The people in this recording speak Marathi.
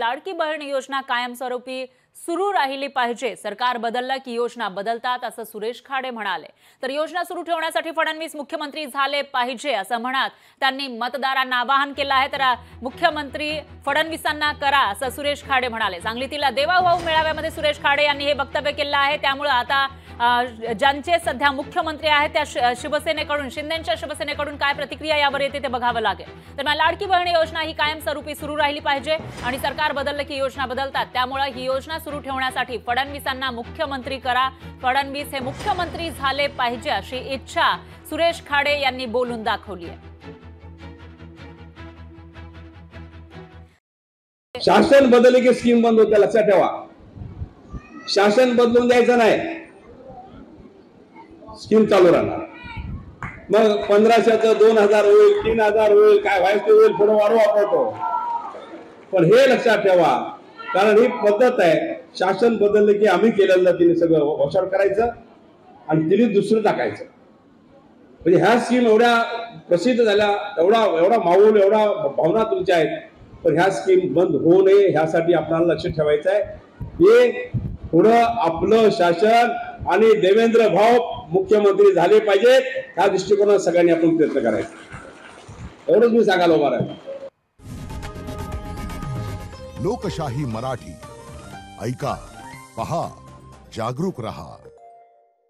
लाडकी बहीण योजना कायमस्वरूपी सुरू राहिली पाहिजे, सरकार बदललं की योजना बदलतात असं सुरेश खाडे म्हणाले। तर योजना सुरू ठेवण्यासाठी फडणवीस मुख्यमंत्री झाले पाहिजे असं म्हणत त्यांनी मतदारांना आवाहन केलं आहे। तर मुख्यमंत्री फडणवीसांना करा असं सुरेश खाडे म्हणाले। सांगलीतील देवाभाऊ मेळाव्यामध्ये सुरेश खाडे यांनी हे वक्तव्य केलं आहे। त्यामुळे आता ज्यांचे सध्या मुख्यमंत्री आहेत त्या शिवसेनेकडून, शिंदेंच्या शिवसेनेकडून काय प्रतिक्रिया यावर येते ते बघावं लागेल। तर लाडकी बहीण योजना ही कायमस्वरूपी सुरू राहिली पाहिजे आणि सरकार बदललं की योजना बदलतात, त्यामुळे ही योजना सुरू ठेवण्यासाठी फडणवीसांना मुख्यमंत्री करा, फडणवीस हे मुख्यमंत्री झाले पाहिजे अशी इच्छा सुरेश खाडे यांनी बोलून दाखवली आहे। शासन बदलले की स्कीम बंद होते, लक्षात ठेवा। शासन बदलून द्यायचं नाही, स्कीम चालू राहणार। मग 1500चं 2000 होईल, 3000 होईल, काय व्हायचं होईल, पुढे वाढवू आपण। पण हे लक्षात ठेवा, कारण ही पद्धत आहे, शासन बदललं की आम्ही केलेलं तिने सगळं वॉशआउट करायचं आणि तिने दुसरं टाकायचं। म्हणजे ह्या स्कीम एवढ्या प्रसिद्ध झाल्या, एवढा माहोल, एवढा भावना तुमच्या आहेत, पण ह्या स्कीम बंद होऊ नये ह्यासाठी आपल्याला लक्ष ठेवायचं आहे। हे पुढं आपलं शासन आणि देवेंद्र भाऊ मुख्यमंत्री झाले पाहिजेत, ह्या दृष्टिकोनात सगळ्यांनी आपण प्रयत्न करायचा। एवढंच मी सांगायला उभा आहे। लोकशाही मराठी ऐका, पहा, जागरूक रहा।